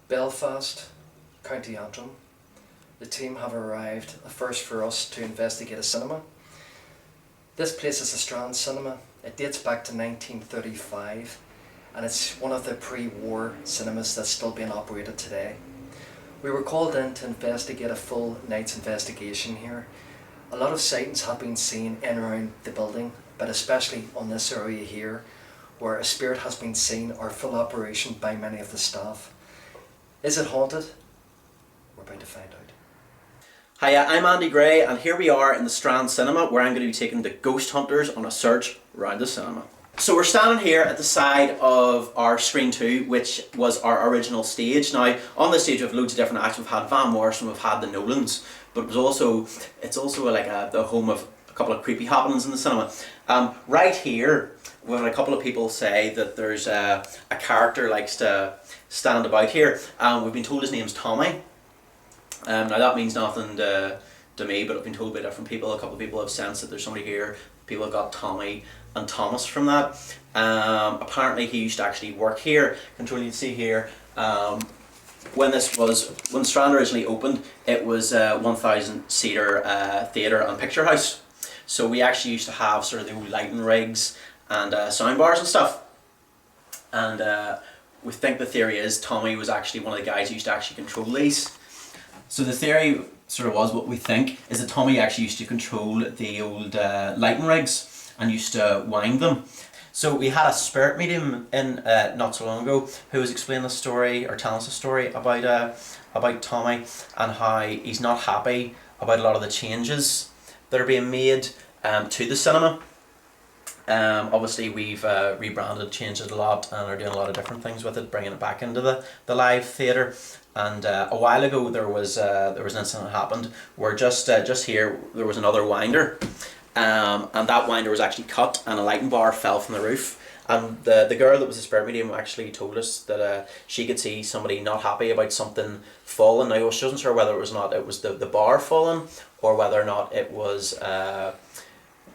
Belfast, County Antrim. The team have arrived, a first for us, to investigate a cinema. This place is a Strand cinema. It dates back to 1935 and it's one of the pre-war cinemas that's still being operated today. We were called in to investigate a full night's investigation here. A lot of sightings have been seen in and around the building, but especially on this area here, where a spirit has been seen or full operation by many of the staff. Is it haunted? We're about to find out. Hiya, I'm Andy Gray and here we are in the Strand Cinema where I'm going to be taking the ghost hunters on a search around the cinema. So we're standing here at the side of our screen 2, which was our original stage. Now on this stage we have loads of different acts. We've had Van Morrison, we've had the Nolans, but it's also like the home of a couple of creepy happenings in the cinema. Right here we've had a couple of people say that there's a character likes to stand about here. We've been told his name's Tommy. Now that means nothing to me, but I've been told by different people. A couple of people have sensed that there's somebody here. People have got Tommy and Thomas from that. Apparently he used to actually work here. Control, you can see here, when Strand originally opened, it was a 1,000 seater theatre and picture house. So we actually used to have sort of the old lighting rigs and sound bars and stuff. And we think the theory is Tommy was actually one of the guys who used to actually control these. So the theory sort of was, what we think, is that Tommy actually used to control the old lighting rigs and used to wind them. So we had a spirit medium in not so long ago who was explaining a story, or telling us a story about Tommy and how he's not happy about a lot of the changes that are being made to the cinema. Obviously we've rebranded, changed it a lot, and are doing a lot of different things with it, bringing it back into the live theatre. And a while ago there was an incident that happened where just here there was another winder, and that winder was actually cut and a lighting bar fell from the roof. And the girl that was the spirit medium actually told us that she could see somebody not happy about something falling. Now she wasn't sure whether it was the bar falling or whether or not it was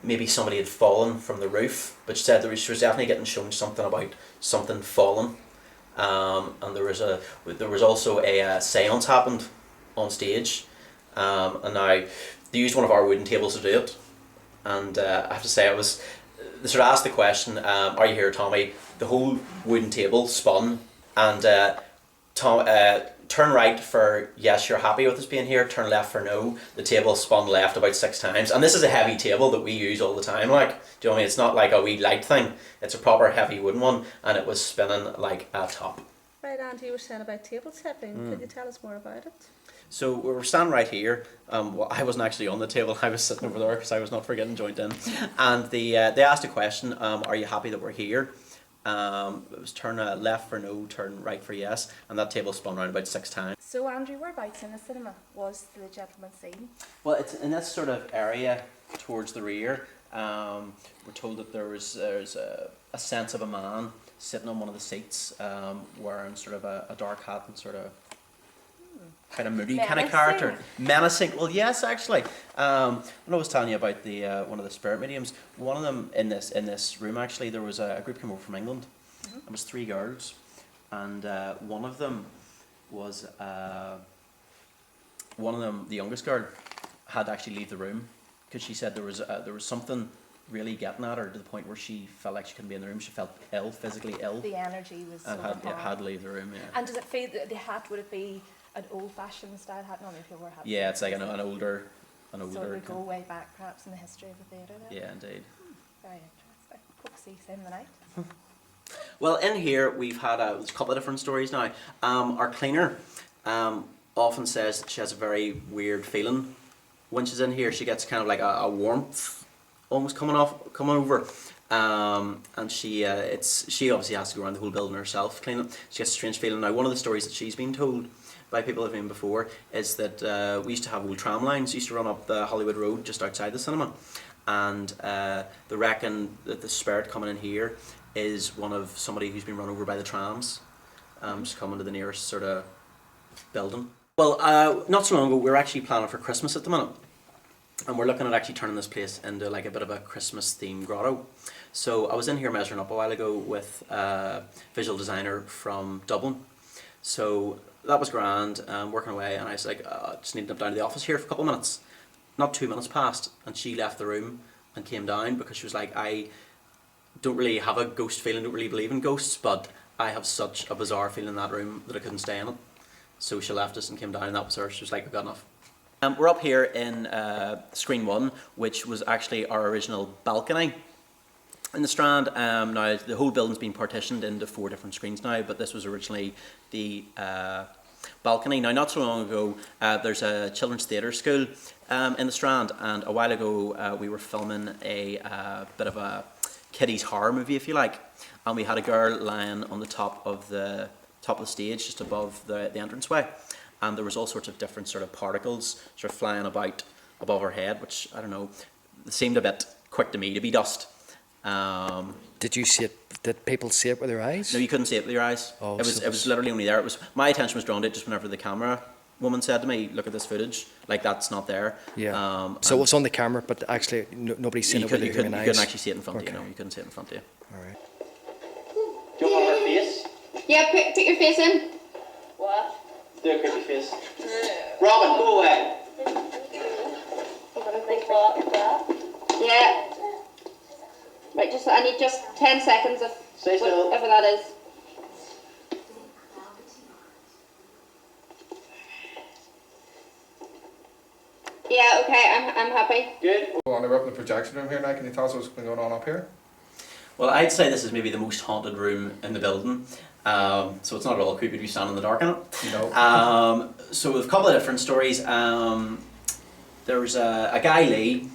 maybe somebody had fallen from the roof, but she said she was definitely getting shown something about something falling. And there was also a seance happened on stage, and now they used one of our wooden tables to do it. And I have to say, they sort of asked the question, "Are you here, Tommy?" The whole wooden table spun, and turn right for yes, you're happy with us being here. Turn left for no. The table spun left about 6 times, and this is a heavy table that we use all the time. Like, do you know what I mean? It's not like a wee light thing. It's a proper heavy wooden one, and it was spinning like a top. Right, Andy, you were saying about table tipping. Could you tell us more about it? So we were standing right here. Well, I wasn't actually on the table. I was sitting over there because I was not forgetting joint in. And they asked a question. Are you happy that we're here? It was turn left for no, turn right for yes, and that table spun around about 6 times. So Andrew, whereabouts in the cinema was the gentleman seen? Well, it's in this sort of area towards the rear. We're told that there's a sense of a man sitting on one of the seats, wearing sort of a dark hat and sort of kind of moody kind of character. Menacing. Well, yes, actually. When I was telling you about the one of the spirit mediums, one of them in this room actually, there was a group came over from England. It was 3 girls, and one of them, the youngest girl, had to actually leave the room because she said there was something really getting at her to the point where she felt like she couldn't be in the room. She felt ill, physically ill. The energy was so had to leave the room. Yeah. And does it feel that the hat, would it be an old-fashioned style hat? Normally people wear hats. Yeah, it's like an older. So it would go way back, perhaps, in the history of the theatre. Yeah, indeed. Very interesting. Hope to see you same the night. Well, in here we've had there's a couple of different stories now. Our cleaner often says that she has a very weird feeling when she's in here. She gets kind of like a warmth almost coming over, and she obviously has to go around the whole building herself cleaning. She gets a strange feeling. Now, one of the stories that she's been told by people who've been before is that we used to have old tram lines, used to run up the Hollywood Road just outside the cinema, and they reckon that the spirit coming in here is one of somebody who's been run over by the trams, just coming to the nearest sort of building. Well, not so long ago, we were actually planning for Christmas at the minute. And we're looking at actually turning this place into like a bit of a Christmas themed grotto. So I was in here measuring up a while ago with a visual designer from Dublin So that was grand, working away, and I was like, just need to nip down to the office here for a couple of minutes. Not 2 minutes passed, and she left the room and came down because she was like, I don't really have a ghost feeling, don't really believe in ghosts, but I have such a bizarre feeling in that room that I couldn't stay in it. So she left us and came down, and that was her. She was like, I've got enough. We're up here in screen 1, which was actually our original balcony in the Strand. Now the whole building's been partitioned into 4 different screens now, but this was originally the balcony. Now, not so long ago, there's a children's theatre school in the Strand, and a while ago we were filming a bit of a kiddies horror movie, if you like, and we had a girl lying on the top of the stage, just above the entranceway, and there was all sorts of different sort of particles sort of flying about above her head, which, I don't know, seemed a bit quick to me to be dust. Did you see it? Did people see it with their eyes? No, you couldn't see it with your eyes. Oh, it was literally only there. It was, my attention was drawn to it just whenever the camera woman said to me, "Look at this footage. Like, that's not there." Yeah. So it was on the camera, but actually nobody's seen it with their own eyes. You couldn't actually see it in front of you. No, you couldn't see it in front of you. All right. Do you want her face? Yeah, put your face in. What? Do a creepy face. Robin, go away. Like what? Yeah. Right, I need just 10 seconds of Stay still. whatever that is. Yeah, okay, I'm happy. Good. Well, we're up in the projection room here now. Can you tell us what's been going on up here? Well, I'd say this is maybe the most haunted room in the building. So it's not at all creepy to be standing in the dark in it. No. So with a couple of different stories. There was a guy, Lee,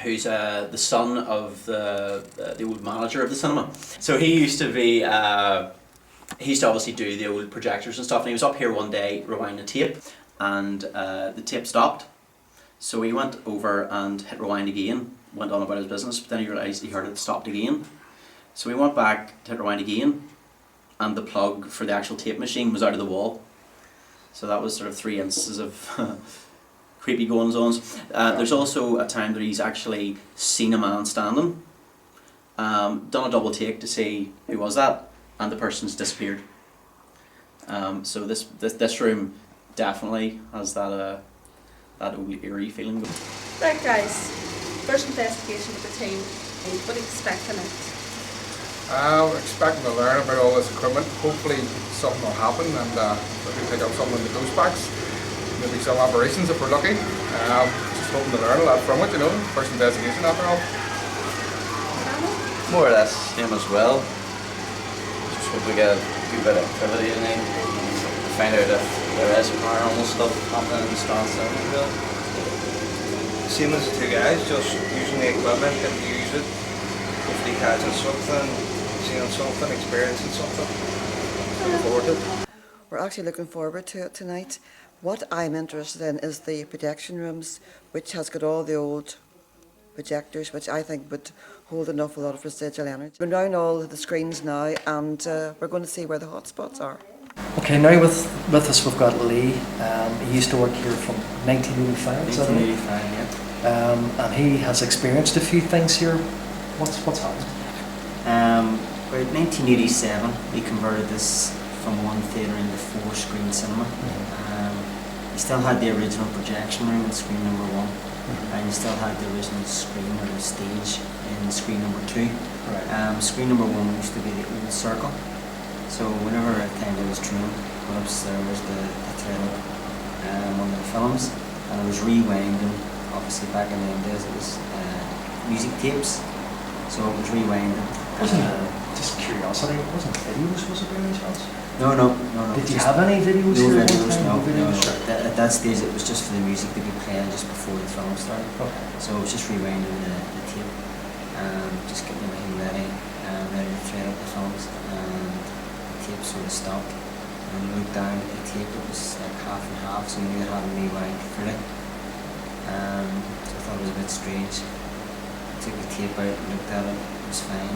who's the son of the old manager of the cinema. So he used to be, he used to obviously do the old projectors and stuff, and he was up here one day rewinding tape, and the tape stopped. So he went over and hit rewind again, went on about his business, but then he realised he heard it stopped again. So he went back to hit rewind again, and the plug for the actual tape machine was out of the wall. So that was sort of 3 instances of creepy goings-ons. There's also a time that he's actually seen a man standing, done a double take to see who was that, and the person's disappeared. So this room definitely has that old eerie feeling. Right guys, first investigation with the team, what are you expecting it? We're expecting to learn about all this equipment. Hopefully something will happen and maybe pick up something in the ghost packs. Maybe some operations if we're lucky. Just hoping to learn a lot from it, you know. First investigation after all. More or less same as well. Just hope we get a good bit of activity tonight. Find out if there is paranormal stuff happening in the Strand Cinema. Same as the 2 guys, just using the equipment and use it. Hopefully catching something, seeing something, experiencing something. Looking forward to it. We're actually looking forward to it tonight. What I'm interested in is the projection rooms, which has got all the old projectors, which I think would hold an awful lot of residual energy. We're down all the screens now, and we're going to see where the hotspots are. Okay, now with us we've got Lee. He used to work here from 1985, is that right? 1985, yeah. And he has experienced a few things here. What's happened? About 1987, we converted this from one theatre into 4-screen cinema. You still had the original projection room in screen number 1, and you still had the original screen or the stage in screen number 2. Right. Screen number 1 used to be the old circle. So whenever a time there was training, went upstairs the thread one of the films, and it was rewinding. Obviously back in the days it was music tapes, so it was rewinding. Wasn't just curiosity, it wasn't videos, was it by any chance? No. Did you have any videos No here? videos, no. Sure. At that stage it was just for the music to be playing just before the film started. Okay. So it was just rewinding the tape, just getting everything ready to thread up the films, and the tape sort of stopped. And when you looked down at the tape, it was like half and half, so you knew it had to rewind fully. So I thought it was a bit strange. I took the tape out and looked at it, it was fine.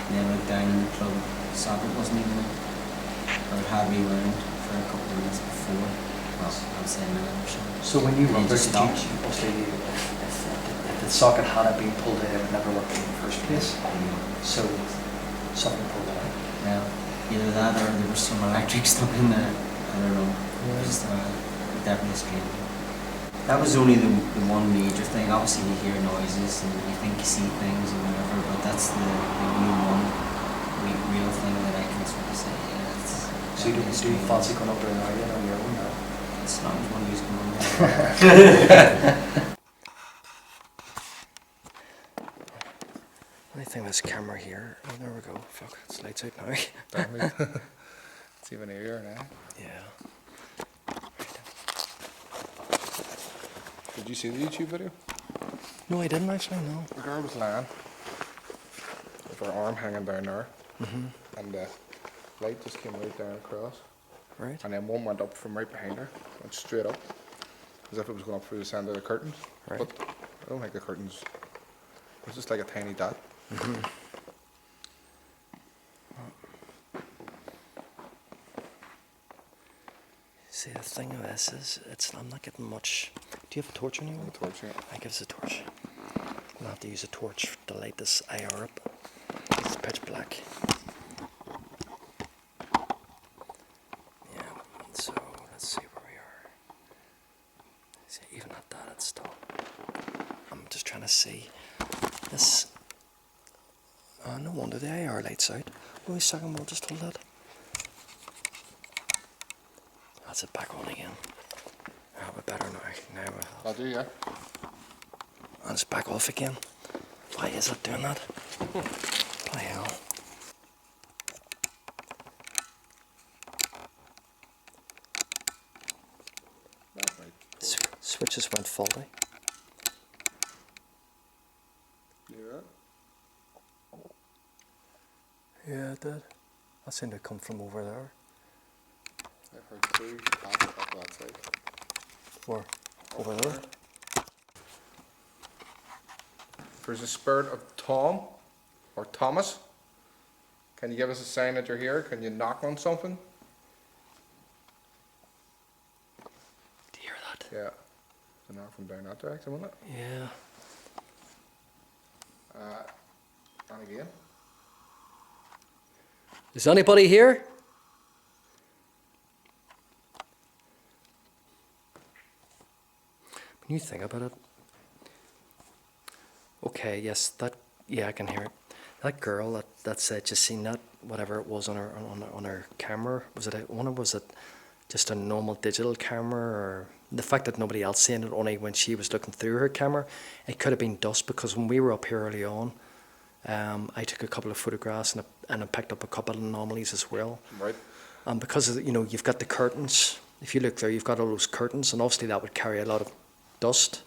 And then I looked down and the plug socket wasn't even in. Or it had rewound for a couple of minutes before. Well, I'd say a minute or so. So when you And run it just stopped. obviously if the socket had been pulled out, it would never work in the first place. So something pulled it out. Yeah. either that or there was some electric stuck in there. I don't know. It was definitely strange. That was only the one major thing. Obviously you hear noises and you think you see things and whatever, but that's the only one real thing that I can sort of say. Yeah, it's So you do fancy going up there now, you know, your own now? It's not as one use going on there. I think this camera here. Oh, there we go. Fuck, it's lights out now. It's even easier now. Yeah. Did you see the YouTube video? No, I didn't actually. No. The girl was lying with her arm hanging down there, and the light just came right down across. Right. And then one went up from right behind her, went straight up, as if it was going up through the centre of the curtains. Right. But I don't think the curtains. It was just like a tiny dot. See, the thing of this is, I'm not getting much. Do you have a torch on you? A torch, yeah. I give us a torch. We'll have to use a torch to light this IR up. It's pitch black. Yeah, so let's see where we are. See, even at that, it's still. I'm just trying to see this. No wonder the IR light's out. Wait a second, we'll just hold that. That's it back on again. Oh, we're better now. Now I'll do, yeah. and it's back off again. Why is it doing that? Bloody hell. That's right. Switches went faulty. Yeah. Yeah, it did. That seemed to come from over there. I've heard two taps up that side. Or over there. There's a spirit of Tom or Thomas. Can you give us a sign that you're here? Can you knock on something? Do you hear that? Yeah. It's a knock from down that direction, wasn't it? Yeah. And again. Is anybody here? When you think about it. Okay, yes, I can hear it. That girl that said, just seen that, whatever it was on her camera, was it just a normal digital camera, or the fact that nobody else seen it, only when she was looking through her camera? It could have been dust, because when we were up here early on, I took a couple of photographs and I picked up a couple of anomalies as well. Right. Because you've got the curtains. If you look there, you've got all those curtains, and obviously that would carry a lot of dust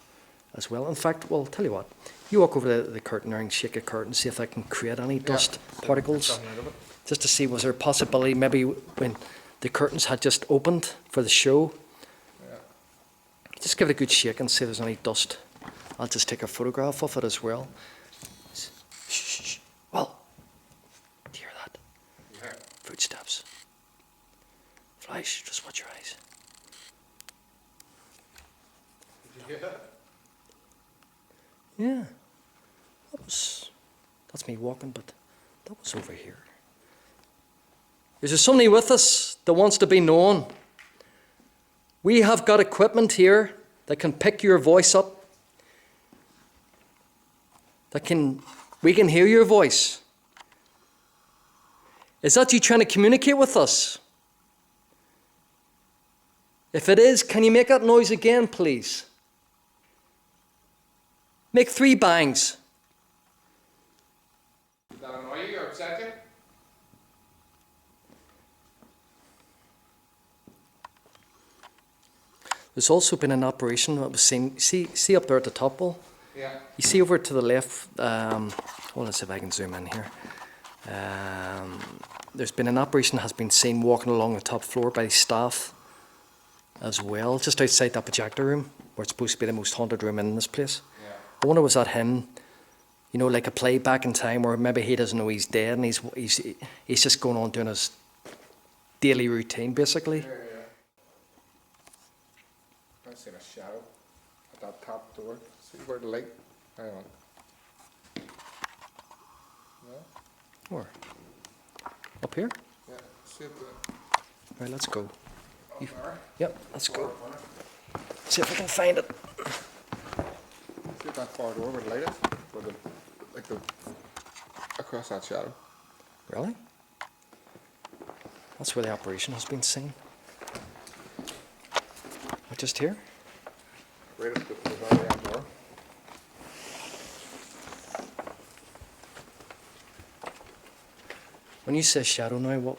as well. In fact, well, tell you what, you walk over the curtain there and shake a curtain, see if that can create any dust particles, just to see, was there a possibility maybe when the curtains had just opened for the show, just give it a good shake and see if there's any dust. I'll just take a photograph of it as well. Shh. Well, do you hear that? Yeah. Footsteps. Flash, just watch your eyes. Yeah. That's me walking, but that was over here. Is there somebody with us that wants to be known? We have got equipment here that can pick your voice up. We can hear your voice. Is that you trying to communicate with us? If it is, can you make that noise again, please? Make 3 bangs. Did that annoy you or upset you? There's also been an operation that was seen. See up there at the top wall? Yeah. You see over to the left, let's see if I can zoom in here. There's been an operation that has been seen walking along the top floor by staff as well, just outside that projector room, where it's supposed to be the most haunted room in this place. Yeah. I wonder, was that him, like a play back in time, where maybe he doesn't know he's dead and he's just going on doing his daily routine, basically. Yeah. I've seen a shadow at that top door. See where the light? Hang on. No? Where? Up here? Yeah. Right, let's go. Yep, let's go. See if I can find it. See if that far door would light it, or the across that shadow. Really? That's where the operation has been seen. What, just here? Right at the very end door. When you say shadow now, what?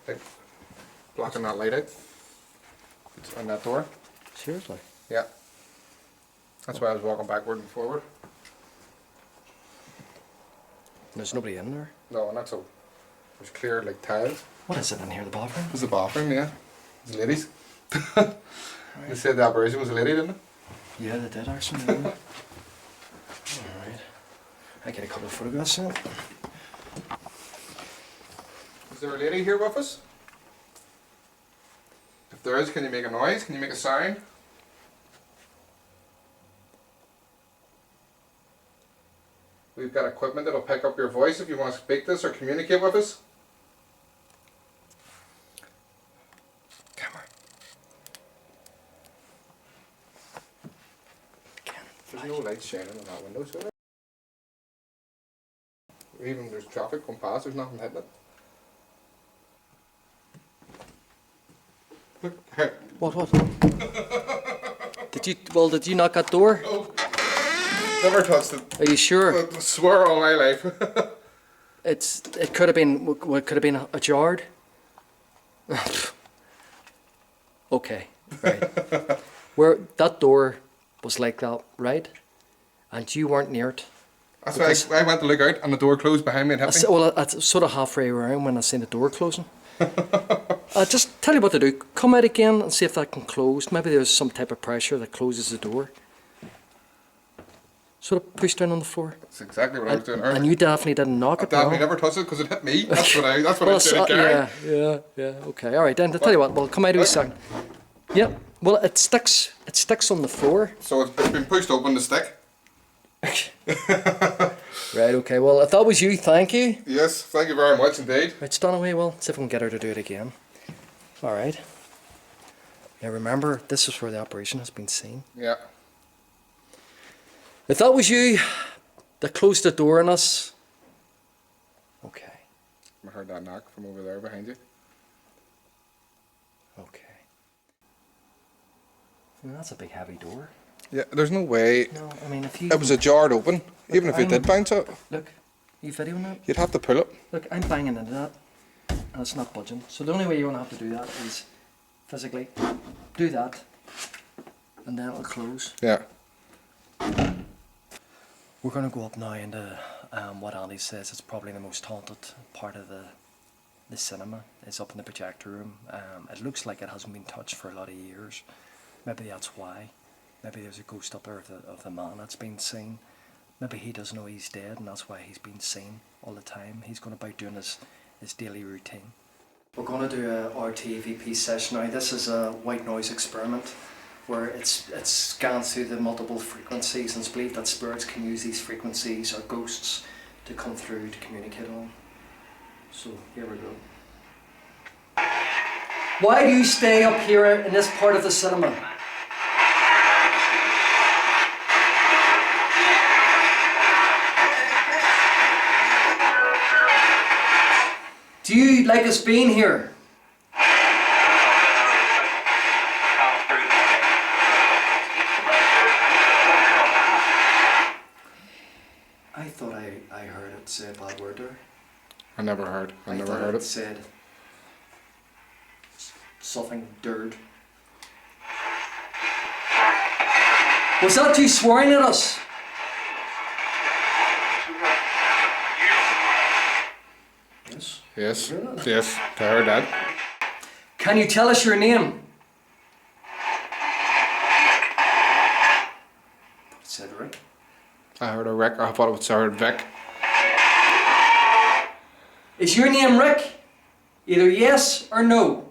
Like blocking that light out on that door. Seriously? Yeah. That's why I was walking backward and forward. There's nobody in there. No, not so. There's clear like tiles. What is it in here, the bathroom? There's a bathroom, yeah. There's ladies. They said the operation was a lady, didn't they? Yeah, they did actually. Alright. I get a couple of photographs in it. Is there a lady here with us? If there is, can you make a noise? Can you make a sound? We've got equipment that'll pick up your voice if you want to speak this or communicate with us. Camera. Again, There's no light shining on that window, so even there's traffic going past, there's nothing hitting it. Look, here. What? Did you knock that door? Oh, never touched it. Are you sure? I swear all my life. It could have been, what could have been ajar? Okay, right. Where that door was like that, right? And you weren't near it. That's why I went to look out and the door closed behind me and hit me. Well, I sort of halfway around when I seen the door closing. Just tell you what to do. Come out again and see if that can close. Maybe there's some type of pressure that closes the door. Sort of push down on the floor. That's exactly what I was doing earlier. And you definitely didn't knock I it. definitely no? never touched it because it hit me. That's what I Well, was doing, Gary. yeah. Okay, all right. Then to tell you what, we'll come out of a second. Yep. Well, it sticks on the floor. So it's been pushed open to stick. Right. Okay. Well, if that was you, thank you. Yes, thank you very much indeed. Right, Stanaway. Well, see if we can get her to do it again. All right. Now remember, this is where the operation has been seen. Yeah. If that was you that closed the door on us, okay. I heard that knock from over there behind you. Okay. Well, that's a big heavy door. Yeah, there's no way. No, I mean if you. It was a jarred open. Even if you did bounce it, Look, you videoing that? you'd have to pull it. Look, I'm banging into that, and it's not budging. So the only way you're gonna have to do that is physically do that, and then it'll close. Yeah. We're gonna go up now into what Andy says is probably the most haunted part of the cinema. It's up in the projector room. It looks like it hasn't been touched for a lot of years. Maybe that's why. Maybe there's a ghost up there of the man that's been seen. Maybe he doesn't know he's dead, and that's why he's been seen all the time. He's going about doing his daily routine. We're going to do a RT-EVP session now. This is a white noise experiment where it scans through the multiple frequencies, and it's believed that spirits can use these frequencies or ghosts to come through to communicate on. So here we go. Why do you stay up here in this part of the cinema? Do you like us being here? I thought I heard it say a bad word there. I never heard. I never thought heard it. said something dirt. Was that you swearing at us? Yes. Yes. Yes. I heard that. Can you tell us your name? It said Rick. I heard a Rick. I thought it heard Vic. Is your name Rick? Either yes or no.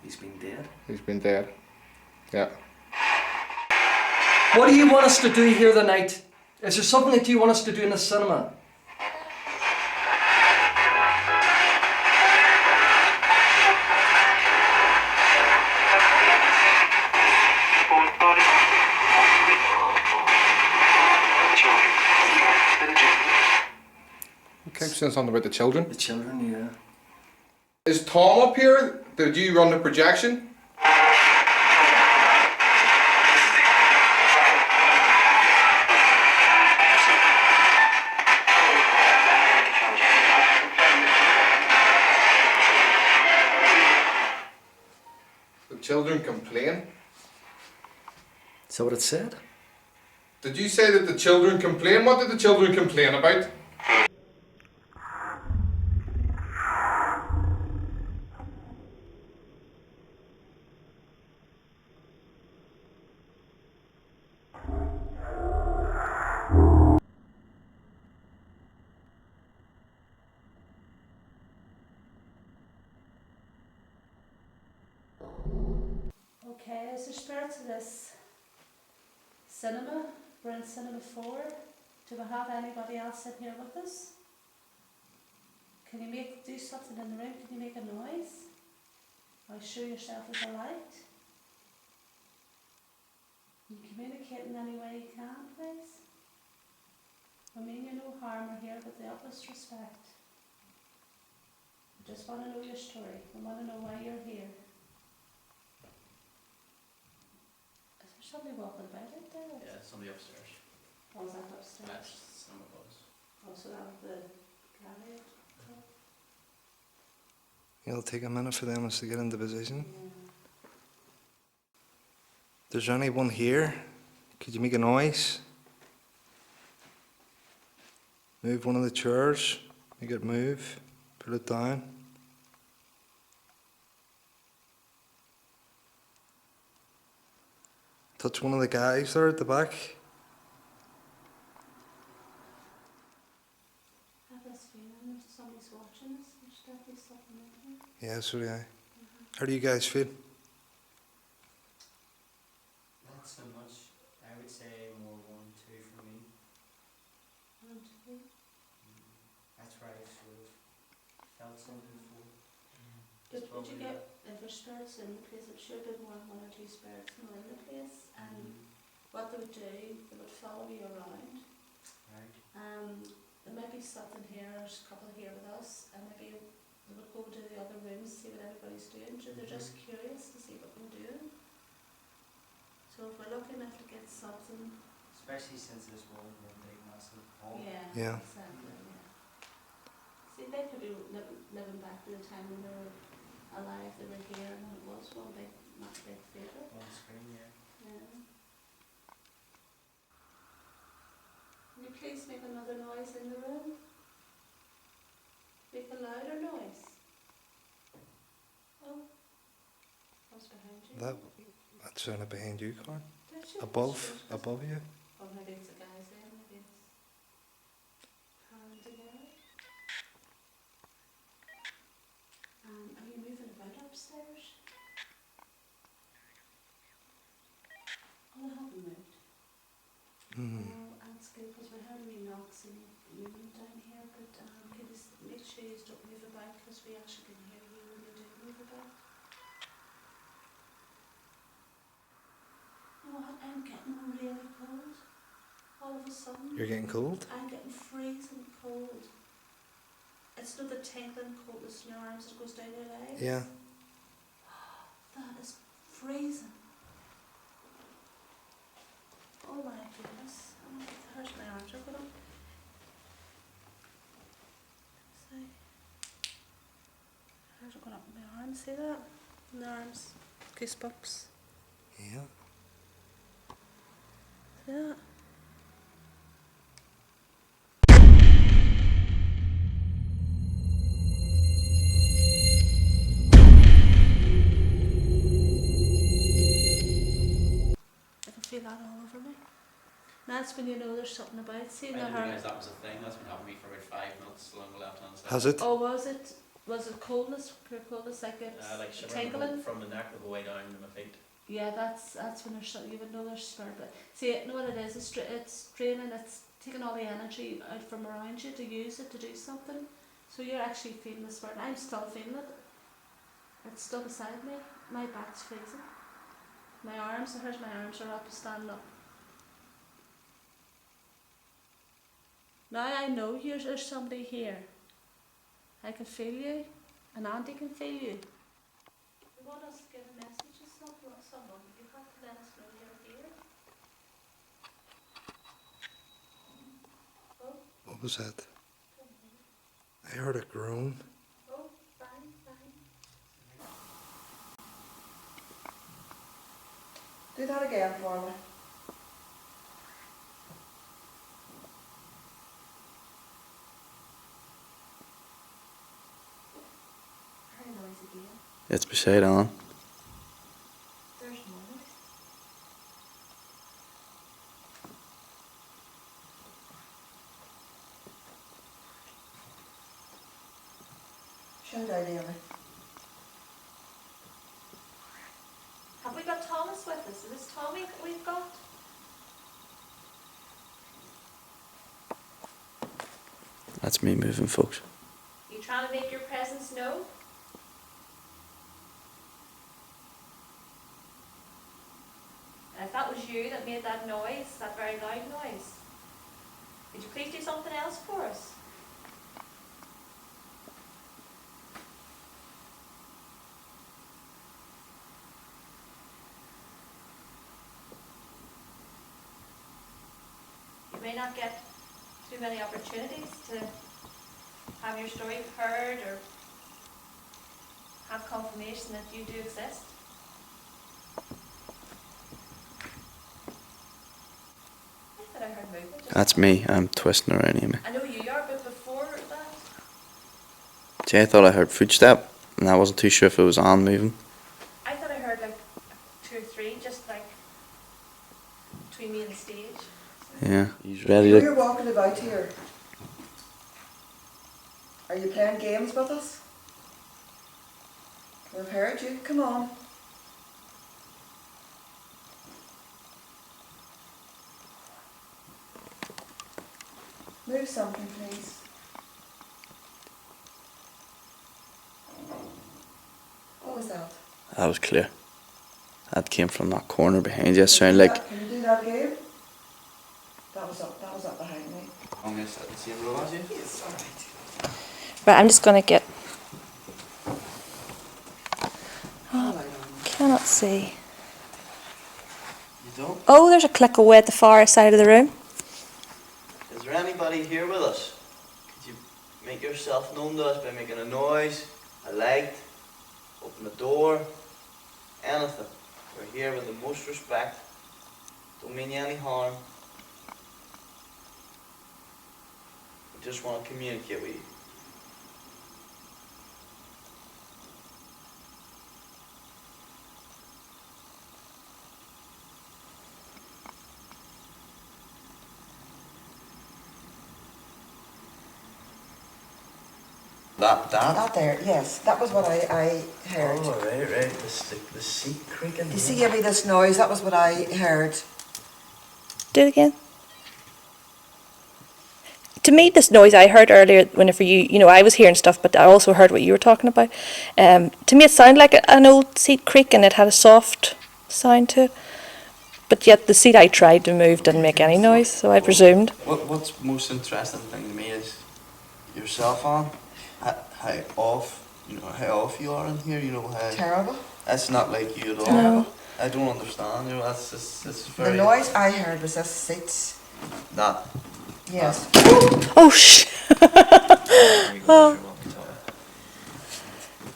He's been dead. He's been dead. Yeah. What do you want us to do here tonight? Is there something that you want us to do in the cinema? You keep saying something about the children. The children, yeah. Is Tom up here? Did you run the projection? The children complain? Is that what it said? Did you say that the children complain? What did the children complain about? Okay, is there spirits of this cinema? We're in cinema 4. Do we have anybody else in here with us? Can you do something in the room? Can you make a noise? Or show yourself as a light? Can you communicate in any way you can, please? I mean you no harm, we're here with the utmost respect. We just want to know your story. We want to know why you're here. Is there somebody walking about out there? Yeah, somebody upstairs. Oh, is that upstairs? That's some of us. Oh, so that was the gallery. It'll take a minute for them to get into position. Yeah. There's anyone here? Could you make a noise? Move one of the chairs. Make it move. Put it down. Touch one of the guys there at the back. I have this feeling there's somebody's watching us. There's definitely something in here. Yeah, so do I. How do you guys feel? Not so much. I would say more 1, 2 for me. 1, 2. That's where I sort of felt something before. Would you get, if there's spirits in the place, I'm sure there'd be one or two spirits more in the place, and what they would do, they would follow you around. Right. There might be something here, there's a couple here with us, and maybe they would go to the other rooms, see what everybody's doing, so they're just curious to see what we're doing. So if we're looking to get something, Especially since this was one big massive hall. Yeah. exactly, yeah. See, they could be living back to the time when they were alive, they were here, and it was one big theatre. On the screen, yeah. Yeah. Can you please make another noise in the room? Make a louder noise. Oh. What's behind you? That's right behind you, Carl. Did you? Above you. Oh, maybe it's a guy's there, maybe it's hand together. Are you moving about upstairs? Oh, I haven't moved. Oh, that's good, because we're hearing wee knocks and movement down here, but can you make sure you don't move about, because we actually can hear you when you do move about. You know what, I'm getting really cold. All of a sudden. You're getting cold? I'm getting freezing cold. It's not the tingling coldness in your arms that goes down your legs. Yeah. That is freezing. Oh my goodness. Oh, how's my arms are going? See? How's it going up in my arms? See that? In the arms. Goosebumps. Yeah. See that? Feel that all over me. That's when you know there's something about. See, I didn't realise that was a thing. That's been happening to me for about 5 months along the left hand side. Has it? Oh, was it? Was it coldness? Pure coldness, like it Like shivering tingling? from the neck all the way down to my feet. Yeah, that's when there's you would know there's spirit. But see, you know what it is? It's draining. It's taking all the energy out from around you to use it to do something. So you're actually feeling the spirit. I'm still feeling it. It's still beside me. My back's freezing. My arms, I heard my arms are up, standing up. Now I know there's somebody here. I can feel you, and Andy can feel you. You want us to give a message to someone, you have to let us know you're here. Oh, What was that? I heard a groan. oh, fine, fine. Do that again for me. Very noisy again. It's beside Alan. There's more. Shout out, Amy. Have we got Thomas with us? Is this Tommy that we've got? That's me moving, folks. You trying to make your presence known? And if that was you that made that noise, that very loud noise, could you please do something else for us? You may not get too many opportunities to have your story heard or have confirmation that you do exist. I thought I heard movement. That's me. I'm twisting around, Amy. I know you are, but before that, See, I thought I heard footstep, and I wasn't too sure if it was Anne moving. I thought I heard like 2 or 3, just like between me and the stage. Yeah. He's ready You know to... you're walking about here. Are you playing games with us? We've heard you. Come on. Move something, please. What was that? That was clear. That came from that corner behind you. It sounded like... Can you do that again? That was up behind me. I'm going to sit in the same row as you? Yes, alright. Right, I'm just going to get... Oh, Cannot see. You don't? Oh, there's a click away at the far side of the room. Is there anybody here with us? Could you make yourself known to us by making a noise, a light, open the door, anything? We're here with the most respect. Don't mean you any harm. We just want to communicate with you. That there, yes. That was what I heard. Oh, right. The seat creaking. You see, give me this noise. That was what I heard. Do it again. To me, this noise I heard earlier, whenever I was hearing stuff, but I also heard what you were talking about. To me, it sounded like an old seat creak, and it had a soft sound to it. But yet, the seat I tried to move didn't make any noise, so I presumed. What's most interesting thing to me is yourself, Anne. How off you are in here. How Terrible. that's not like you at all. Terrible. I don't understand. That's just it's very. The noise I heard was this seat. That. Yes. Oh, shh.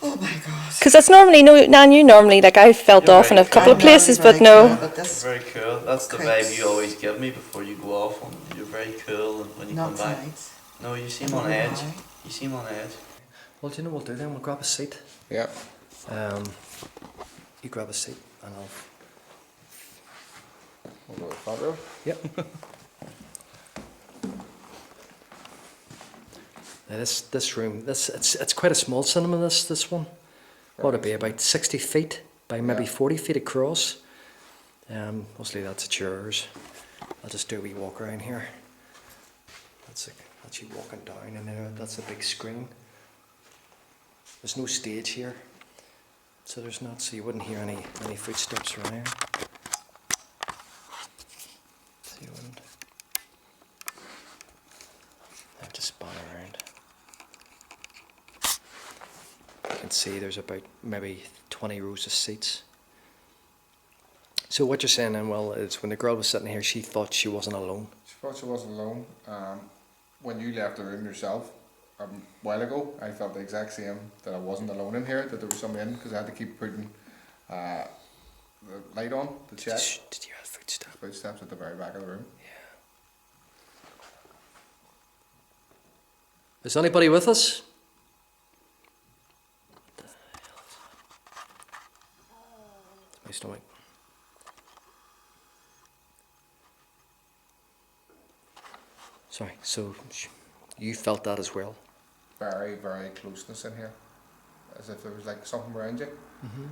Oh my God. Because that's normally, normally, like, I felt You're off in a very couple of I'm very, places, very but no. cool, but this Very cool. That's the creaks. vibe you always give me before you go off. You're very cool, and when you Not come back, tonight. no, you seem I don't on know edge. why. You seem on edge. Well, do you know what we'll do then? We'll grab a seat. Yeah. You grab a seat and I'll... We'll go to the front row. Yep. Now this room, it's quite a small cinema, this one. What would it be, about 60 feet by maybe 40 feet across. Mostly that's the chairs. I'll just do a wee walk around here. That's you walking down in there. That's a big screen. There's no stage here, so there's not. So you wouldn't hear any footsteps around here. So you wouldn't have to span around. You can see there's about maybe 20 rows of seats. So what you're saying then, well, is when the girl was sitting here, she thought she wasn't alone. She thought she wasn't alone. When you left the room yourself a while ago, I felt the exact same, that I wasn't alone in here, that there was somebody in, because I had to keep putting the light on to check. Did you have footsteps? Footsteps at the very back of the room. Is anybody with us? What the hell is that? It's my stomach. Sorry, so you felt that as well? Very, very closeness in here. As if there was like something around you. Mm-hmm.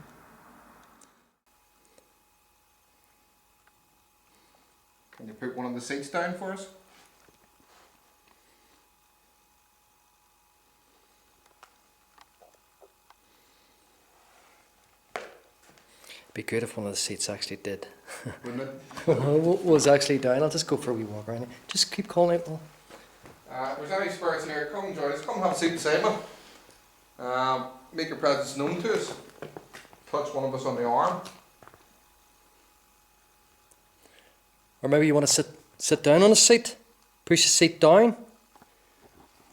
Can you put one of the seats down for us? Be good if one of the seats actually did. Wouldn't it? Was actually down. I'll just go for a wee walk around it. Just keep calling out. If there's any spirits in here, come join us. Come have a seat beside me. Make your presence known to us. Touch one of us on the arm. Or maybe you want to sit down on a seat. Push the seat down.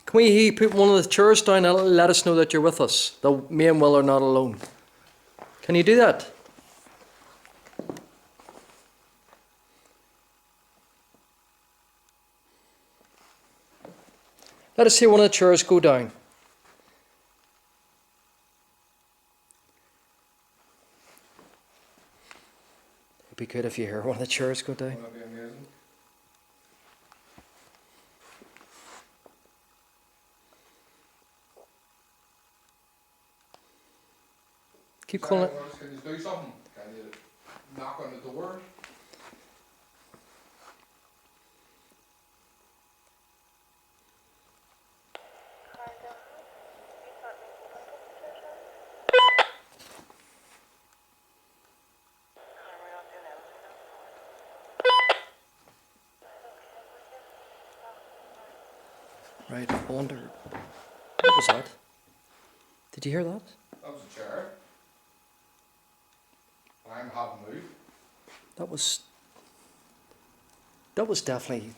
Can we put one of the chairs down and let us know that you're with us? That me and Will are not alone. Can you do that? Let us see one of the chairs go down. It'd be good if you hear one of the chairs go down. That'd be amazing. Keep calling it. Can you do something? Can you knock on the door? Right, I wonder. What was that? Did you hear that? That was a chair. I haven't moved. That was definitely.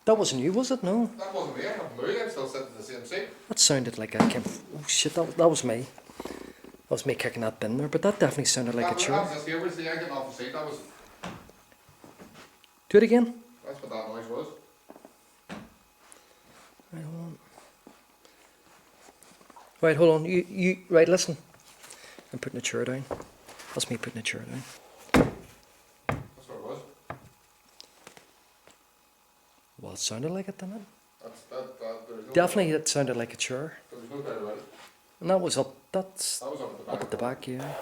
That wasn't you, was it? No. That wasn't me. I haven't moved. I'm still sitting in the same seat. That sounded like I came. Oh shit! That was me. That was me kicking that bin there, but that definitely sounded like a chair. That was just here. Was the getting off the seat? That was. Do it again. That's what that noise was. Right, hold on. Right, hold on. You right, listen. I'm putting a chair down. That's me putting a chair down. That's what it was. Well, it sounded like it, didn't it? There's no Definitely, it sounded like a chair. There was no doubt about it. And that was up. That's That was up at the back. up at the back, yeah.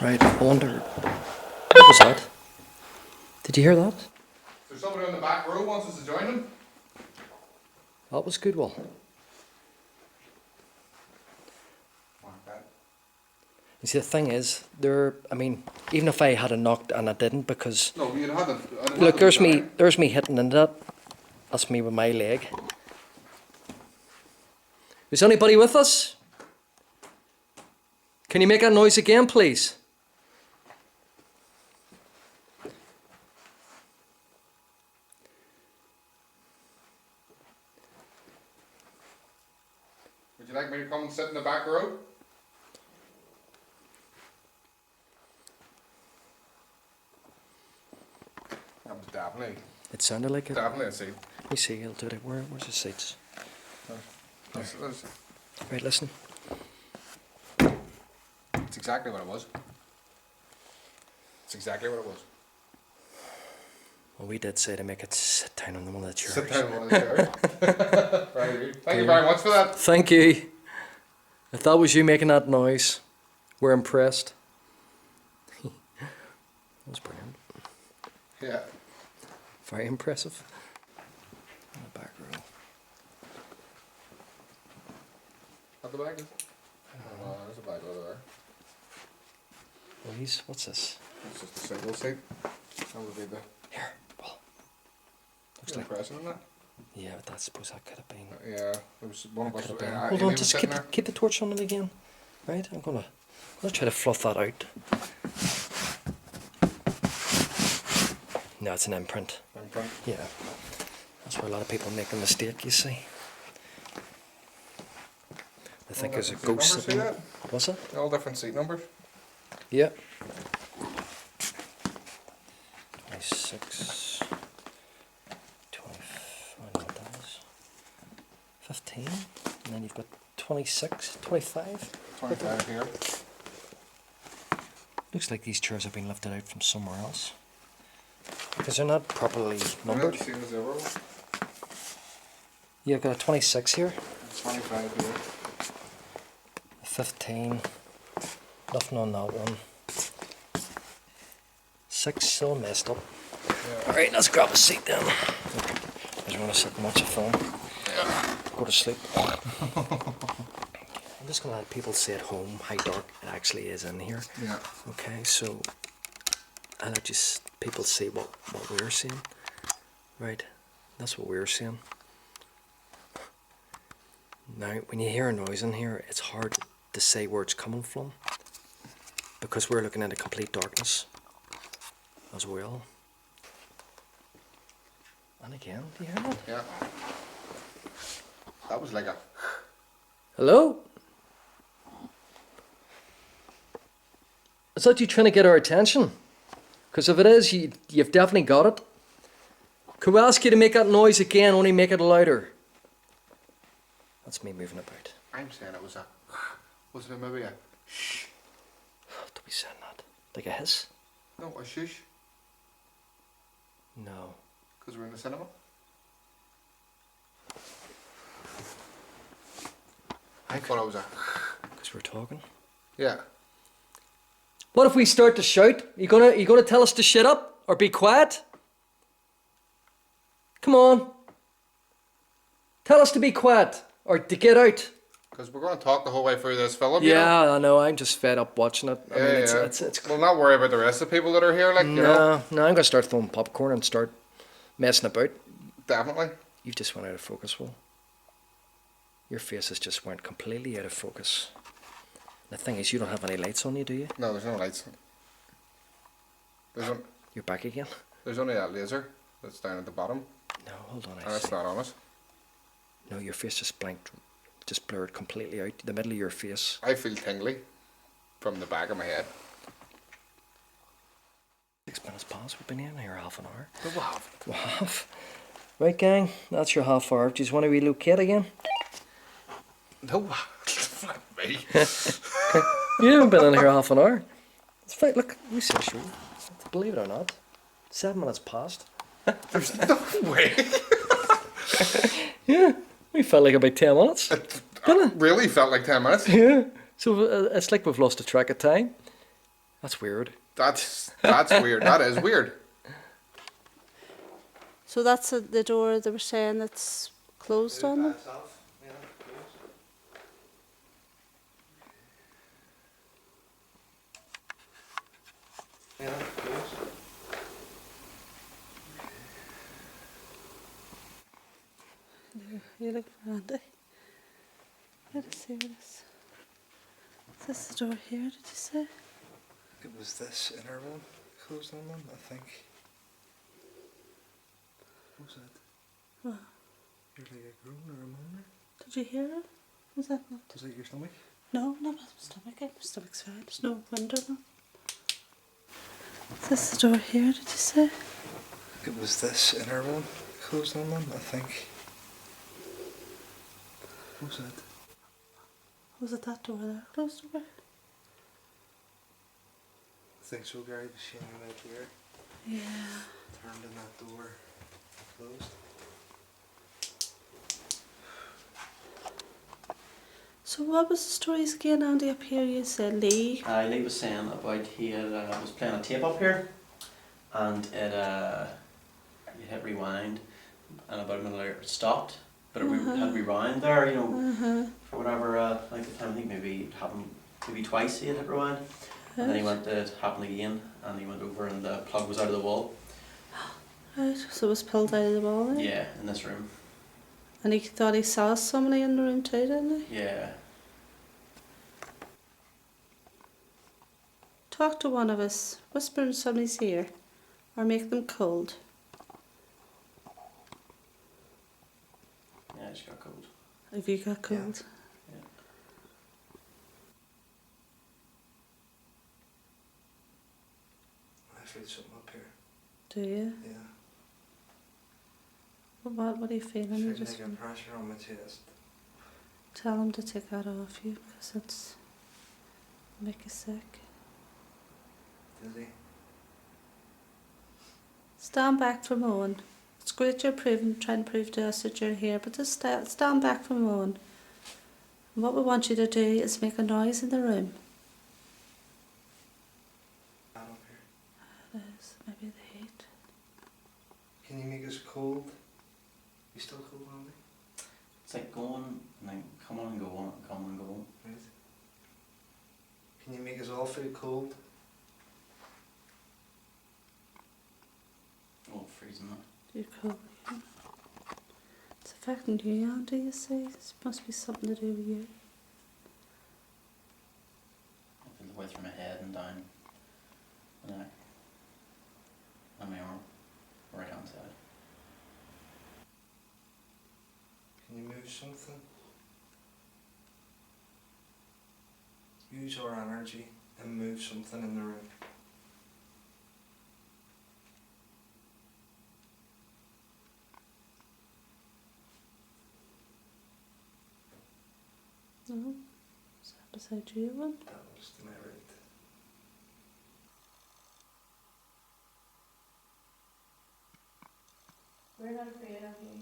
Right, I wonder. What was that? Did you hear that? There's somebody in the back row wants us to join them. That was good, Will. You see, the thing is, I mean, even if I had a knocked and I didn't, because No, you'd have to. look, there's me hitting into that. That's me with my leg. Is anybody with us? Can you make that noise again, please? Would you like me to come and sit in the back row? That was definitely. It sounded like it. Definitely a seat. Let me see, I'll do it. Where's the seats? That's Right, listen. it's exactly what it was. It's exactly what it was. Well, we did say to make it sit down on one of the chairs. Sit down on one of the chairs. Very good. Thank you very much for that. Thank you. If that was you making that noise, We're impressed. That was brilliant. Yeah. Very impressive. In the back row. At the back? Oh, there's a back over there. Louise, what's this? It's just a single seat. That would be the Here, well, looks like. impression in that. Yeah, but I suppose that could have been. Yeah, there was one of us. Could have been. Amy Hold on, was just sitting keep the torch on it again. Right, I'm gonna try to fluff that out. No, it's an imprint. there. Imprint. Yeah, that's where a lot of people make a mistake. You see. I think there's a different ghost seat sitting. numbers, What's it? All different seat numbers. Yeah. 26. 20. I know what that is. 15. And then you've got 26, 25. 25 here. Looks like these chairs have been lifted out from somewhere else. Because they're not properly numbered. Same as the other one. Yeah, I've got a 26 here. 25 here. 15. Nothing on that one. 6 still messed up. Yeah. Alright, let's grab a seat then. I just want to sit and watch a film. Go to sleep. I'm just going to let people see at home how dark it actually is in here. Yeah. Okay, so I'll let you people see what we're seeing. Right, that's what we're seeing. Now, when you hear a noise in here, it's hard to say where it's coming from because we're looking into complete darkness as well. And again, do you hear that? Yeah. That was like a. Hello? Is that you trying to get our attention? Because if it is, you've definitely got it. Could we ask you to make that noise again, only make it louder? That's me moving about. I'm saying it was a. Was it maybe a. Shh? Don't be saying that. Like a hiss? No, a shush. No. Because we're in the cinema. I thought it was a. Because we're talking. Yeah. What if we start to shout? You gonna tell us to shut up or be quiet? Come on. Tell us to be quiet or to get out. Because we're going to talk the whole way through this film. You know? Yeah, I know. I'm just fed up watching it. I mean, it's We'll not worry about the rest of the people that are here, like, you know. No, I'm gonna start throwing popcorn and start messing about. Definitely. You've just went out of focus, Will. Your faces just went completely out of focus. The thing is, you don't have any lights on you, do you? No, there's no lights. You're back again? There's only that laser that's down at the bottom. No, hold on. And it's not on it. No, your face just blanked, just blurred completely out. The middle of your face. I feel tingly from the back of my head. 6 minutes past. We've been in here half an hour. No, we haven't. We have. Right, gang. That's your half hour. Do you just want to relocate again? No, flip me. You haven't been in here half an hour. It's fine. Look, we said sure. Believe it or not, 7 minutes past. There's no way. Yeah, we felt like about 10 minutes. It really felt like 10 minutes. Yeah. So it's like we've lost a track of time. That's weird. That's weird. That is weird. So that's the door they were saying that's closed on them? You look around it. Let's see what it is. Is this the door here, did you say? It was this inner one closed on them, I think. What was that? What? You're like a groan or a moan? Did you hear it? Was that not? Was that your stomach? No, not my stomach. My stomach's fine. There's no window now. Is this the door here, did you say? It was this inner one closed on them, I think. What was that? Was it that door there closed over? I think so, Gary. The shining light here. Yeah. Turned in that door. Closed. So what was the stories again, Andy, up here? You said Lee. Lee was saying about he had, was playing a tape up here, and it you hit rewind, and about a minute later it stopped, but it had rewind there, you know, for whatever length of time. I think maybe it happened maybe twice he had hit rewind, and then he went, it happened again, and he went over and the plug was out of the wall. Right, so it was pulled out of the wall then? Yeah, in this room. And he thought he saw somebody in the room too, didn't he? Yeah. Talk to one of us, whisper in somebody's ear, or make them cold. Yeah, I just got cold. Have you got cold? Yeah. I feel something up here. Do you? Yeah. What are you feeling? I You feel just like a pressure on my chest. tell him to take that off you because it's make you sick. Dizzy. Stand back from Owen. It's great you're trying to prove to us that you're here, but just stand back from Owen. And what we want you to do is make a noise in the room. Bad up here. It is, maybe the heat. Can you make us cold? You still cold, Andy? It's like going and then come on and go on, come and go on. Right. Can you make us all feel cold? Oh, freezing that. You're cold. It's affecting you, Andy, you see. It must be something to do with you. I feel the way through my head and down my neck and my arm, right hand side. Can you move something? Use our energy and move something in the room. No? Is that beside you, one? That was to my right. We're not afraid of you.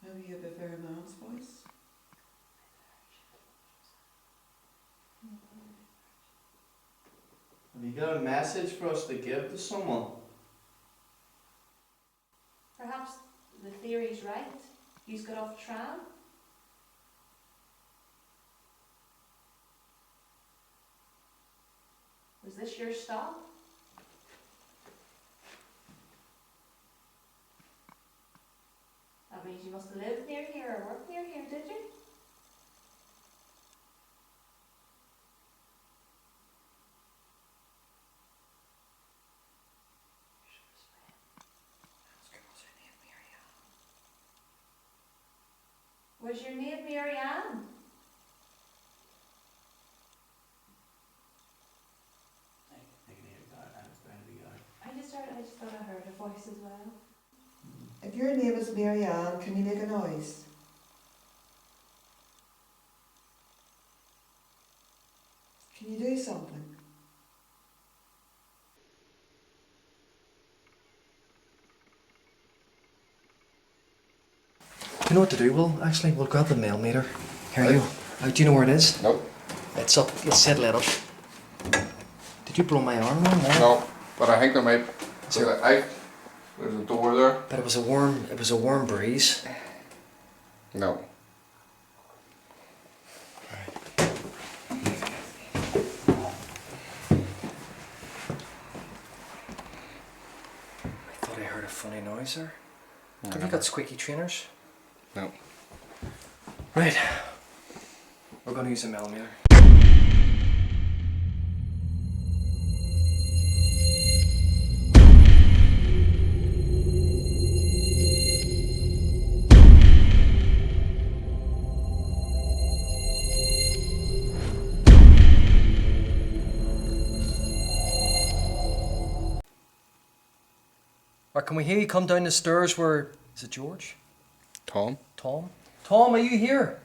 Maybe you have a very man's voice. Have you got a message for us to give to someone? Perhaps the theory's right. He's got off tram. Was this your stop? That means you must have lived near here or worked near here, did you? Was your name Mary Ann? I just thought I heard a voice as well. If your name is Mary Ann, can you make a noise? Can you do something? You know what to do, Will? Actually, we'll grab the mail meter. Here you go. Do you know where it is? Nope. It's up. It said letters. Did you blow my arm on there? No, but I think there might. There's a door there. But it was a warm breeze. No. I thought I heard a funny noise there. Have you got squeaky trainers? No. Right. We're going to use a mail meter. Or can we hear you come down the stairs where... Is it George? Tom? Tom? Tom, are you here?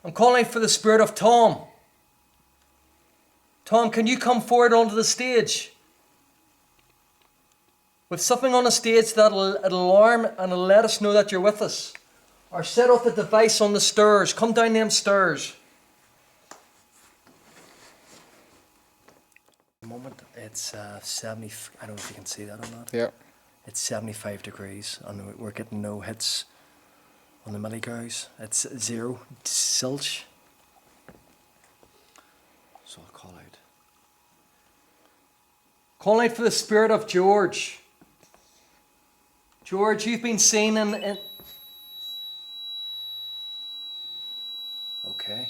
I'm calling for the spirit of Tom. Tom, can you come forward onto the stage? With something on the stage that'll alarm and it'll let us know that you're with us. Or set off the device on the stairs. Come down them stairs. At the moment it's 70. I don't know if you can see that or not. Yeah. It's 75 degrees and we're getting no hits on the milligauss. It's 0 zilch. So I'll call out. Call out for the spirit of George. George, you've been seen in... Okay.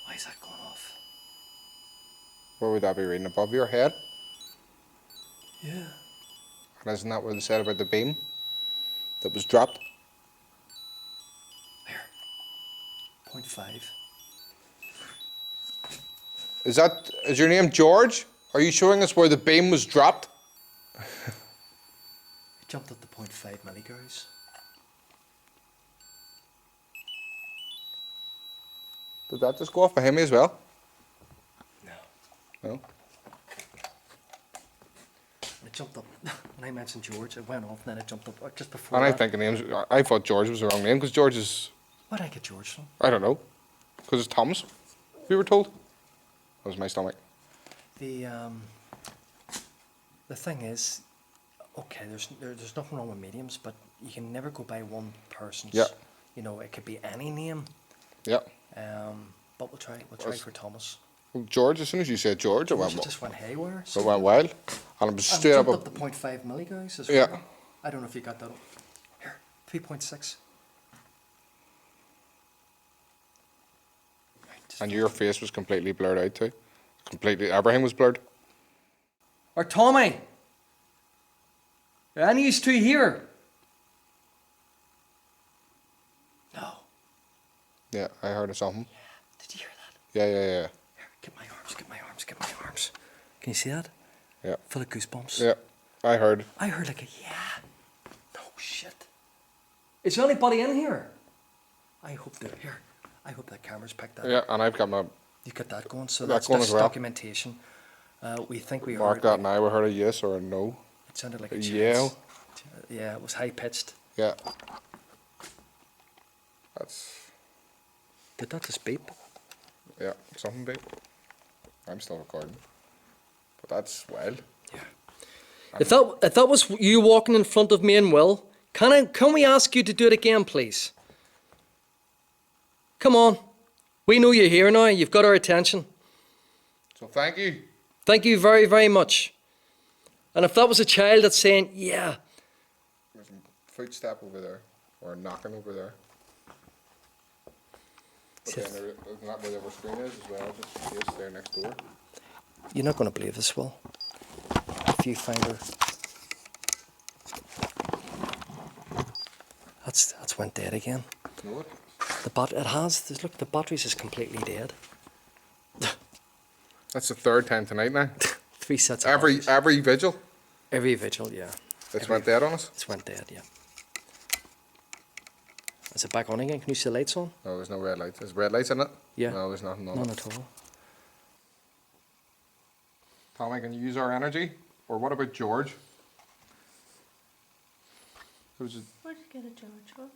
Why is that going off? Where would that be reading? Above your head? Yeah. And isn't that what they said about the beam that was dropped? There. 0.5. Is your name George? Are you showing us where the beam was dropped? It jumped up to 0.5 milligauss. Did that just go off behind me as well? No. No? It jumped up. When I mentioned George, it went off and then it jumped up just before And that. I think the names. I thought George was the wrong name because George is. Where'd I get George from? I don't know. Because it's Thomas. We were told. That was my stomach. The thing is, okay, there's nothing wrong with mediums, but you can never go by one person's. Yeah. You know, it could be any name. Yeah. But we'll try for Thomas. Well, George, as soon as you said George, it went. It just went haywire. It went wild. And it was straight jumped up. up to 0.5 milligauss as Yeah. well. I don't know if you got that up. Here, 3.6. And your face was completely blurred out too. Completely, everything was blurred. Or Tommy. Are any of you two here? No. Yeah, I heard of something. Did you hear that? Yeah. Here, get my arms. Can you see that? Yeah. Full of goosebumps. Yeah, I heard. I heard like a yeah. No shit. Is there anybody in here? I hope they're here. I hope that camera's picked that Yeah, up. and I've got my. You got that going, so That going that's as well. documentation. We think we Mark heard. that now. We heard a yes or a no. It sounded like a Yeah. chance. Yeah, it was high pitched. Yeah. That's. Did that just beep? Yeah, something big. I'm still recording. But that's wild. Yeah. If that was you walking in front of me and Will, can we ask you to do it again, please? Come on. We know you're here now. You've got our attention. So thank you. Thank you very, very much. And if that was a child that's saying, yeah. There's a footstep over there. Or knocking over there. But then isn't that where the screen is as well? Just there next door. You're not going to believe this, Will. If you find her. That's went dead again. No, Look, the batteries is completely dead. that's the third time tonight now. 3 sets of Every vigil. Every vigil, yeah. It's went dead on us. It's went dead, yeah. Is it back on again? Can you see the lights on? No, there's no red lights. There's red lights in it? Yeah. No, there's nothing on None it. at all. Tommy, can you use our energy? Or what about George? Where'd you get a George from?